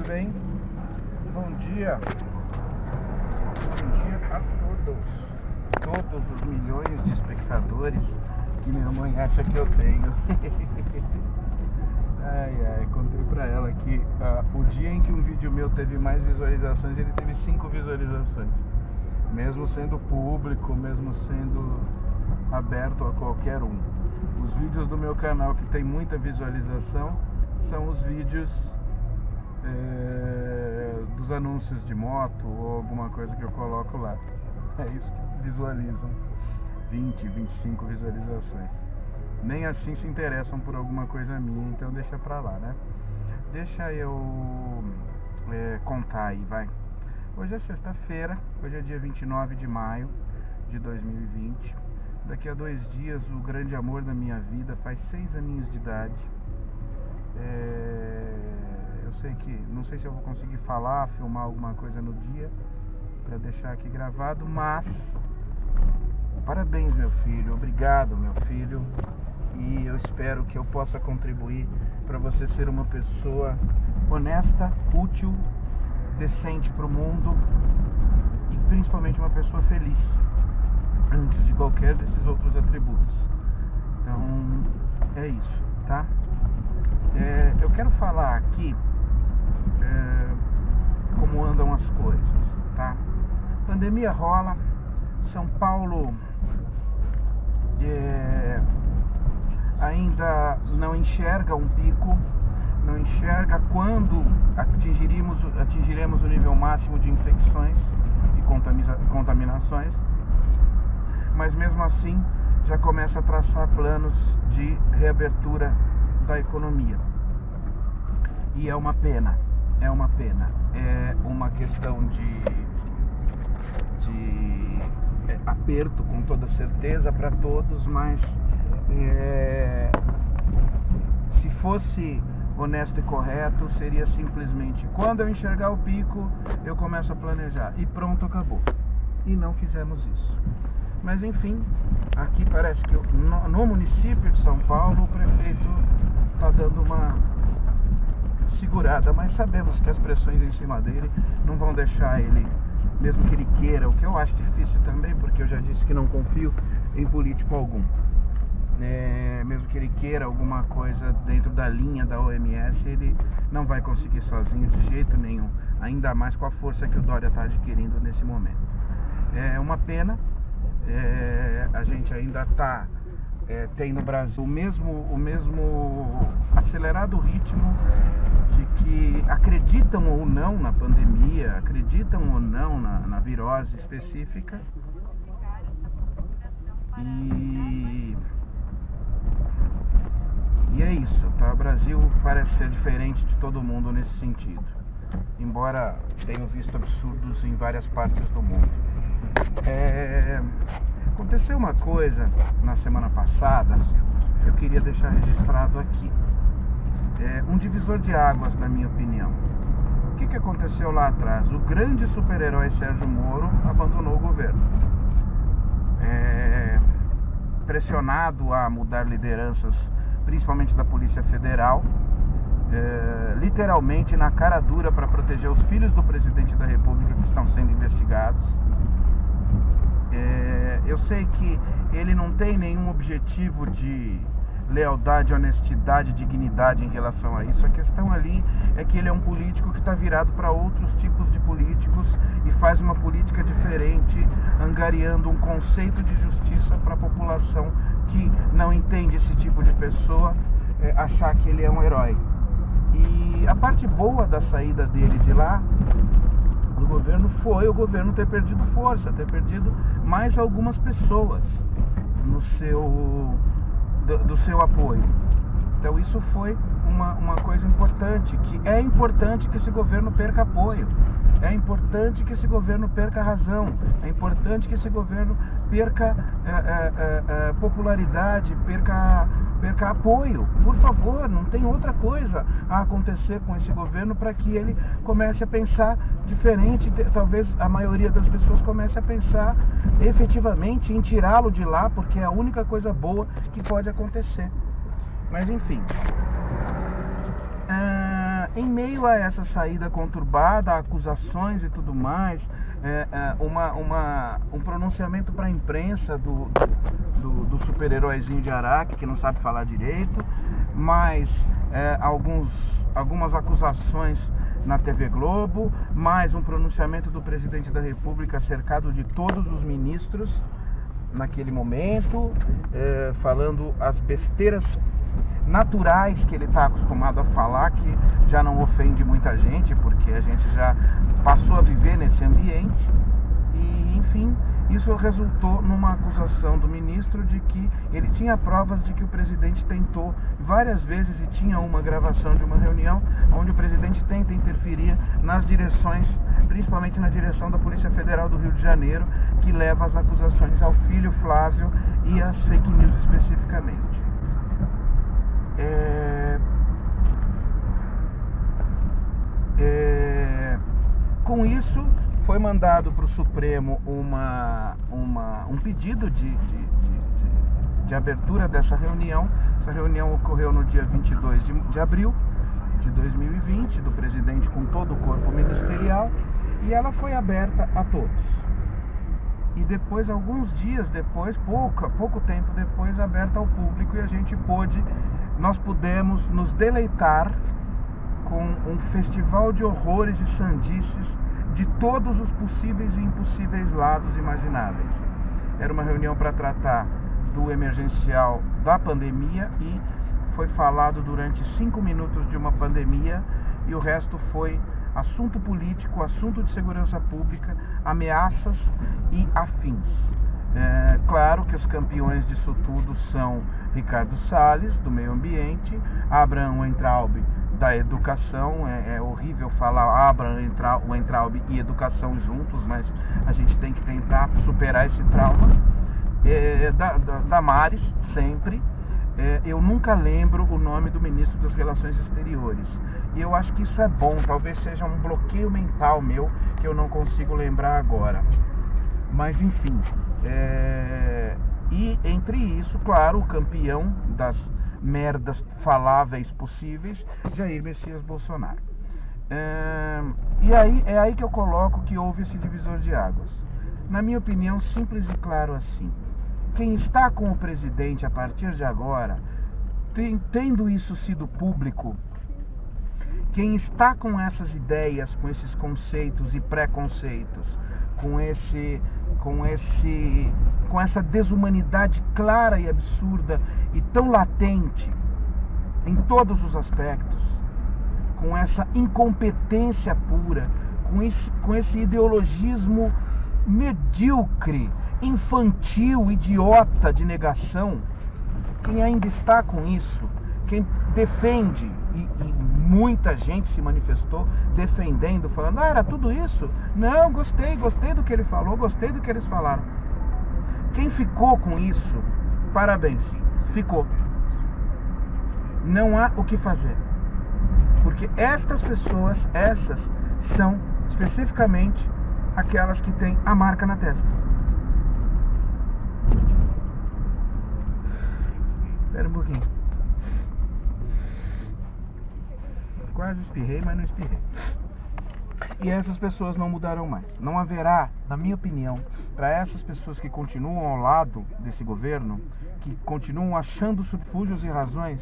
tudo bem? Bom dia a todos os milhões de espectadores que minha mãe acha que eu tenho. Contei pra ela que o dia em que um vídeo meu teve mais visualizações, ele teve 5 visualizações. Mesmo sendo público, mesmo sendo aberto a qualquer um. Os vídeos do meu canal que tem muita visualização são os vídeos dos anúncios de moto ou alguma coisa que eu coloco lá. É isso que visualizam. 20, 25 visualizações. Nem assim se interessam por alguma coisa minha, então deixa pra lá, né? Deixa eu contar aí, vai. Hoje é sexta-feira, hoje é dia 29 de maio de 2020. Daqui a 2 dias, o grande amor da minha vida faz 6 aninhos de idade. Eu sei que, não sei se eu vou conseguir falar, filmar alguma coisa no dia para deixar aqui gravado, mas parabéns, meu filho, obrigado, meu filho, e eu espero que eu possa contribuir para você ser uma pessoa honesta, útil, decente para o mundo e principalmente uma pessoa feliz, antes de qualquer desses outros atributos. Então, é isso, tá? Eu quero falar aqui como andam as coisas, tá? Pandemia rola, São Paulo ainda não enxerga um pico, não enxerga quando atingiremos o nível máximo de infecções e contaminações, mas mesmo assim já começa a traçar planos de reabertura da economia. E é uma pena, é uma questão de aperto, com toda certeza, para todos, mas se fosse honesto e correto, seria simplesmente, quando eu enxergar o pico, eu começo a planejar, e pronto, acabou. E não fizemos isso. Mas enfim, aqui parece que no município de São Paulo o prefeito está dando uma segurada, mas sabemos que as pressões em cima dele não vão deixar ele, mesmo que ele queira, o que eu acho difícil também, porque eu já disse que não confio em político algum. Mesmo que ele queira alguma coisa dentro da linha da OMS, ele não vai conseguir sozinho de jeito nenhum, ainda mais com a força que o Dória está adquirindo nesse momento. É uma pena. A gente ainda tem no Brasil o mesmo acelerado ritmo de que acreditam ou não na pandemia, acreditam ou não na virose específica, e é isso, tá? O Brasil parece ser diferente de todo mundo nesse sentido, embora tenham visto absurdos em várias partes do mundo. Aconteceu uma coisa na semana passada que eu queria deixar registrado aqui. Um divisor de águas, na minha opinião. O que aconteceu lá atrás? O grande super-herói Sérgio Moro abandonou o governo. Pressionado a mudar lideranças, principalmente da Polícia Federal, literalmente na cara dura para proteger os filhos do presidente da República que estão sendo investigados. Eu sei que ele não tem nenhum objetivo de lealdade, honestidade, dignidade em relação a isso. A questão ali é que ele é um político que está virado para outros tipos de políticos e faz uma política diferente, angariando um conceito de justiça para a população que não entende esse tipo de pessoa achar que ele é um herói. E a parte boa da saída dele de lá do governo foi o governo ter perdido força, ter perdido mais algumas pessoas do seu apoio. Então isso foi uma coisa importante, que é importante que esse governo perca apoio, é importante que esse governo perca razão, é importante que esse governo perca popularidade, perca apoio. Por favor, não tem outra coisa a acontecer com esse governo para que ele comece a pensar diferente. Talvez a maioria das pessoas comece a pensar efetivamente em tirá-lo de lá, porque é a única coisa boa que pode acontecer. Mas enfim, Em meio a essa saída conturbada, acusações e tudo mais, um pronunciamento para a imprensa do super-heróizinho de Araque, que não sabe falar direito, mais algumas acusações na TV Globo, mais um pronunciamento do presidente da República cercado de todos os ministros naquele momento, falando as besteiras naturais que ele está acostumado a falar, que já não ofende muita gente, porque a gente já passou a viver nesse ambiente. E, enfim, isso resultou numa acusação do ministro de que ele tinha provas de que o presidente tentou várias vezes, e tinha uma gravação de uma reunião onde o presidente tenta interferir nas direções, principalmente na direção da Polícia Federal do Rio de Janeiro, que leva as acusações ao filho Flávio e às fake news especificamente. Com isso, foi mandado para o Supremo um pedido de abertura dessa reunião. Essa reunião ocorreu no dia 22 de abril de 2020, do presidente com todo o corpo ministerial, e ela foi aberta a todos. E depois, alguns dias depois, pouco tempo depois, aberta ao público, e nós pudemos nos deleitar com um festival de horrores e sandices de todos os possíveis e impossíveis lados imagináveis. Era uma reunião para tratar do emergencial da pandemia, e foi falado durante 5 minutos de uma pandemia, e o resto foi assunto político, assunto de segurança pública, ameaças e afins. Claro que os campeões disso tudo são Ricardo Salles, do meio ambiente, Abraham Weintraub, da educação. É horrível falar Abraham Weintraub e educação juntos, mas a gente tem que tentar superar esse trauma. Damares, sempre. Eu nunca lembro o nome do ministro das Relações Exteriores. E eu acho que isso é bom, talvez seja um bloqueio mental meu, que eu não consigo lembrar agora. Mas enfim, e entre isso, claro, o campeão das merdas faláveis possíveis, Jair Messias Bolsonaro. E aí, é aí que eu coloco que houve esse divisor de águas. Na minha opinião, simples e claro assim. Quem está com o presidente a partir de agora, tendo isso sido público, quem está com essas ideias, com esses conceitos e preconceitos, com essa desumanidade clara e absurda e tão latente em todos os aspectos, com essa incompetência pura, com esse ideologismo medíocre, infantil, idiota de negação, quem ainda está com isso, quem defende, e muita gente se manifestou defendendo, falando, era tudo isso? Não, gostei do que ele falou, gostei do que eles falaram. Quem ficou com isso, parabéns, ficou. Não há o que fazer. Porque estas pessoas, essas são especificamente aquelas que têm a marca na testa. Espera um pouquinho. Quase espirrei, mas não espirrei. E essas pessoas não mudarão mais. Não haverá, na minha opinião, para essas pessoas que continuam ao lado desse governo, que continuam achando subterfúgios e razões,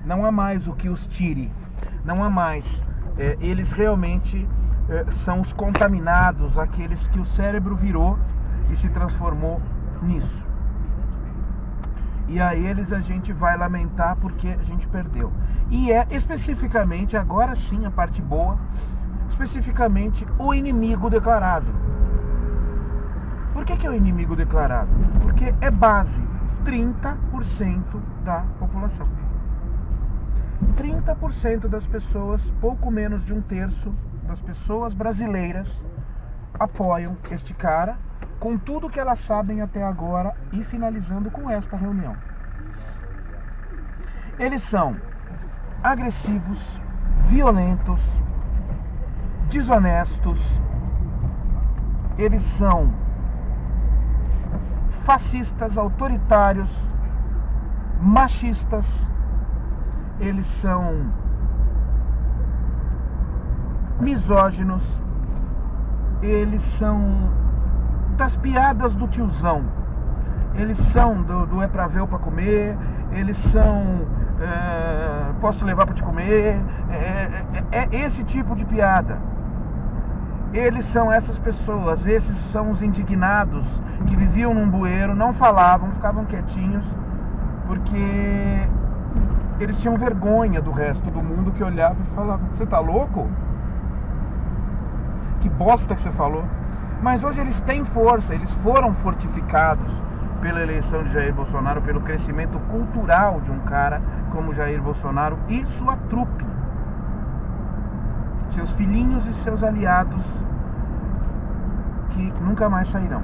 não há mais o que os tire. Não há mais. Eles realmente são os contaminados, aqueles que o cérebro virou e se transformou nisso. E a eles a gente vai lamentar porque a gente perdeu. E especificamente, agora sim a parte boa, especificamente o inimigo declarado. Por que é o inimigo declarado? Porque é base, 30% da população. 30% das pessoas, pouco menos de 1/3 das pessoas brasileiras apoiam este cara, com tudo que elas sabem até agora, e finalizando com esta reunião. Eles são agressivos, violentos, desonestos, eles são fascistas, autoritários, machistas, eles são misóginos, eles são das piadas do tiozão, eles são do é pra ver ou pra comer, eles são posso levar pra te comer, é esse tipo de piada. Eles são essas pessoas, esses são os indignados que viviam num bueiro, não falavam, ficavam quietinhos, porque eles tinham vergonha do resto do mundo que olhava e falava: você tá louco? Que bosta que você falou. Mas hoje eles têm força, eles foram fortificados pela eleição de Jair Bolsonaro, pelo crescimento cultural de um cara como Jair Bolsonaro e sua trupe, seus filhinhos e seus aliados, que nunca mais sairão.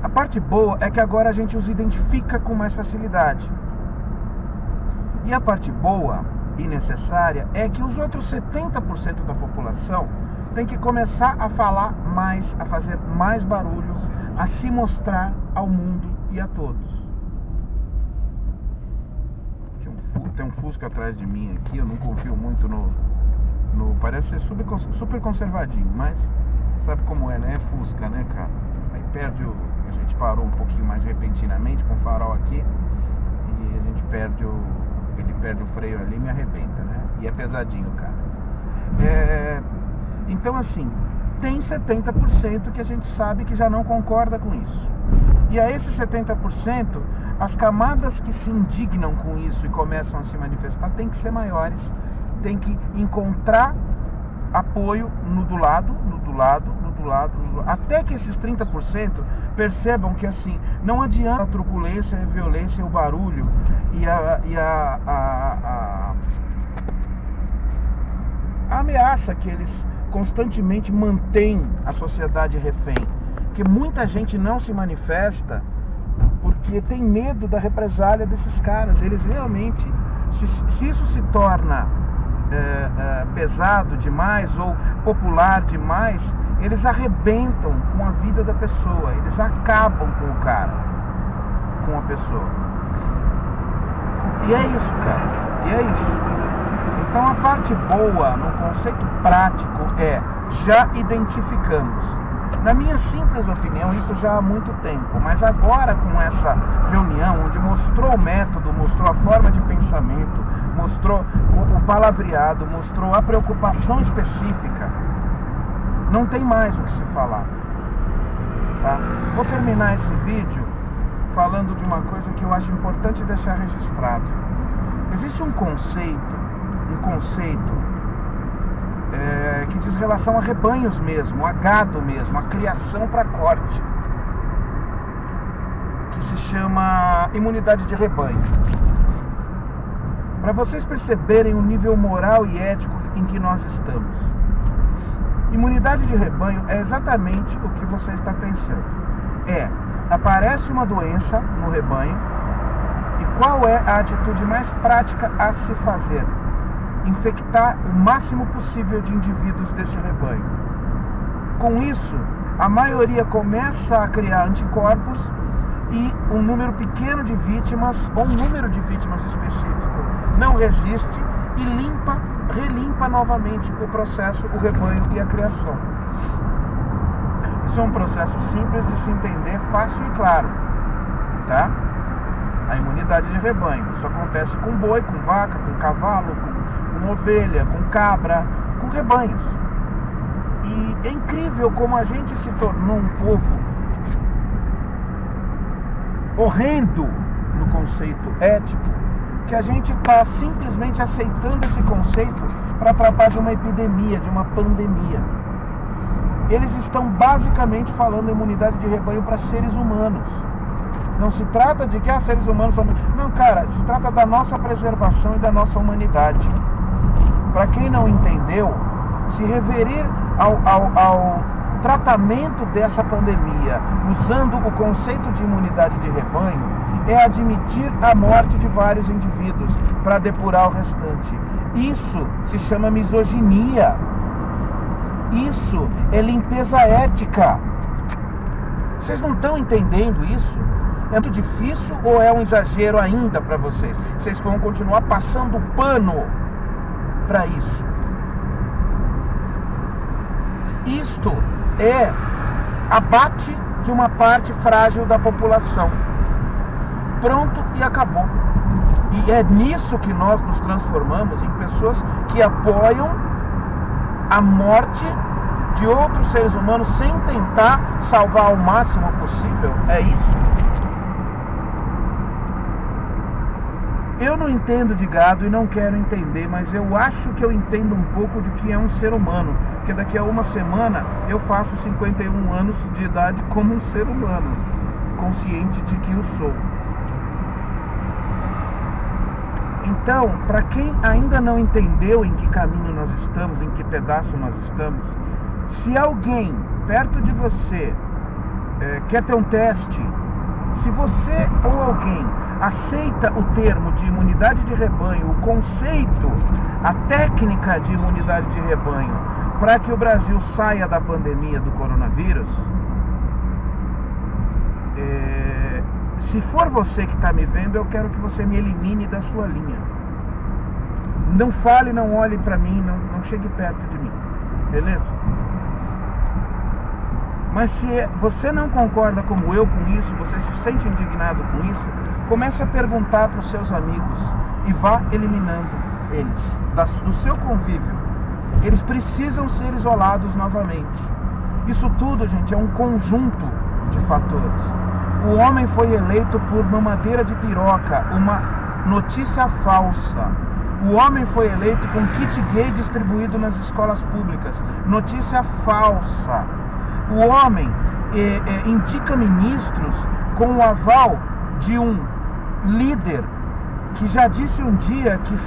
A parte boa é que agora a gente os identifica com mais facilidade. E a parte boa e necessária é que os outros 70% da população tem que começar a falar mais, a fazer mais barulho, a se mostrar ao mundo e a todos. Tem um Fusca atrás de mim aqui, eu não confio muito no parece ser super conservadinho, mas sabe como é, né? É Fusca, né, cara? Aí a gente parou um pouquinho mais repentinamente com o farol aqui e a gente perde o freio ali e me arrebenta, né? E é pesadinho, cara. Então, assim, tem 70% que a gente sabe que já não concorda com isso. E a esses 70%, as camadas que se indignam com isso e começam a se manifestar tem que ser maiores, tem que encontrar apoio do lado, até que esses 30% percebam que, assim, não adianta a truculência, a violência, o barulho e a ameaça que eles constantemente mantêm a sociedade refém. Que muita gente não se manifesta porque tem medo da represália desses caras. Eles realmente, se isso se torna pesado demais ou popular demais, eles arrebentam com a vida da pessoa, eles acabam com o cara, com a pessoa. E é isso, cara, e é isso. Então a parte boa no conceito prático é: já identificamos. Na minha simples opinião, isso já há muito tempo, mas agora com essa reunião, onde mostrou o método, mostrou a forma de pensamento, mostrou o palavreado, mostrou a preocupação específica, não tem mais o que se falar. Tá? Vou terminar esse vídeo falando de uma coisa que eu acho importante deixar registrado. Existe um conceito que diz relação a rebanhos mesmo, a gado mesmo, a criação para corte, que se chama imunidade de rebanho. Para vocês perceberem o nível moral e ético em que nós estamos. Imunidade de rebanho é exatamente o que você está pensando. Aparece uma doença no rebanho, e qual é a atitude mais prática a se fazer? Infectar o máximo possível de indivíduos desse rebanho. Com isso, a maioria começa a criar anticorpos e um número pequeno de vítimas, ou um número de vítimas específico, não resiste e relimpa novamente o processo, o rebanho e a criação. Isso é um processo simples de se entender, fácil e claro, tá? A imunidade de rebanho. Isso acontece com boi, com vaca, com cavalo, com ovelha, com cabra, com rebanhos. E é incrível como a gente se tornou um povo horrendo no conceito ético, que a gente está simplesmente aceitando esse conceito para tratar de uma epidemia, de uma pandemia. Eles estão basicamente falando imunidade de rebanho para seres humanos. Não se trata de que seres humanos são... Não, cara, se trata da nossa preservação e da nossa humanidade. Para quem não entendeu, se referir ao tratamento dessa pandemia usando o conceito de imunidade de rebanho é admitir a morte de vários indivíduos para depurar o restante. Isso se chama misoginia. Isso é limpeza ética. Vocês não estão entendendo isso? É muito difícil ou é um exagero ainda para vocês? vocês vão continuar passando pano para isso. Isto é abate de uma parte frágil da população. Pronto e acabou. E é nisso que nós nos transformamos em pessoas que apoiam a morte de outros seres humanos sem tentar salvar o máximo possível. É isso. Eu não entendo de gado e não quero entender, mas eu acho que eu entendo um pouco de que é um ser humano. Porque daqui a uma semana eu faço 51 anos de idade como um ser humano, consciente de que o sou. Então, para quem ainda não entendeu em que caminho nós estamos, em que pedaço nós estamos, se alguém perto de você quer ter um teste, se você ou alguém aceita o termo de imunidade de rebanho, o conceito, a técnica de imunidade de rebanho, para que o Brasil saia da pandemia do coronavírus, se for você que está me vendo, eu quero que você me elimine da sua linha. Não fale, não olhe para mim, não chegue perto de mim. Beleza? Mas se você não concorda como eu com isso, você se sente indignado com isso, comece a perguntar para os seus amigos e vá eliminando eles do seu convívio. Eles precisam ser isolados novamente. Isso tudo, gente, é um conjunto de fatores. O homem foi eleito por mamadeira de piroca, uma notícia falsa. O homem foi eleito com kit gay distribuído nas escolas públicas, notícia falsa. O homem indica ministros com o aval de um líder que já disse um dia que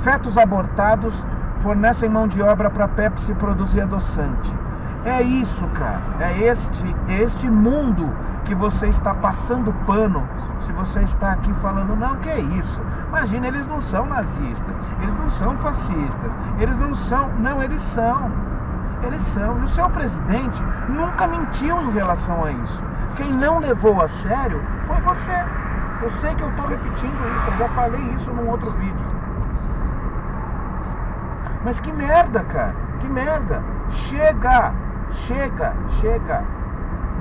fetos abortados fornecem mão de obra para a Pepsi produzir adoçante. É isso, cara. É este mundo que você está passando pano. Se você está aqui falando, não, que é isso? Imagina, eles não são nazistas, eles não são fascistas, eles não são. Não, eles são. Eles são. E o seu presidente nunca mentiu em relação a isso. Quem não levou a sério foi você. Eu sei que eu estou repetindo isso, eu já falei isso num outro vídeo. Mas que merda, cara. Que merda. Chega.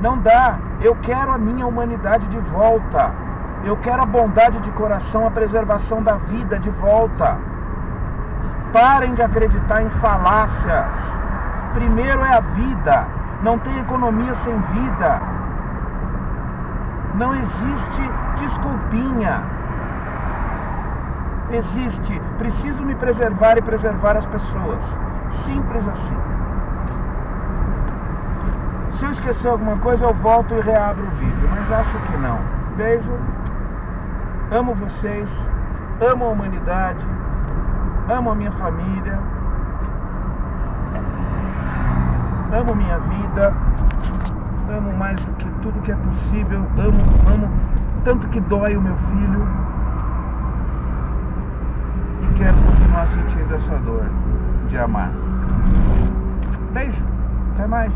Não dá. Eu quero a minha humanidade de volta. Eu quero a bondade de coração, a preservação da vida de volta. Parem de acreditar em falácias. Primeiro é a vida. Não tem economia sem vida. Não existe desculpinha. Existe. Preciso me preservar e preservar as pessoas. Simples assim. Se eu esquecer alguma coisa, eu volto e reabro o vídeo, mas acho que não. Beijo, amo vocês, amo a humanidade, amo a minha família, amo minha vida, amo mais do que tudo que é possível, amo tanto que dói o meu filho e quero continuar sentindo essa dor de amar. Beijo, até mais.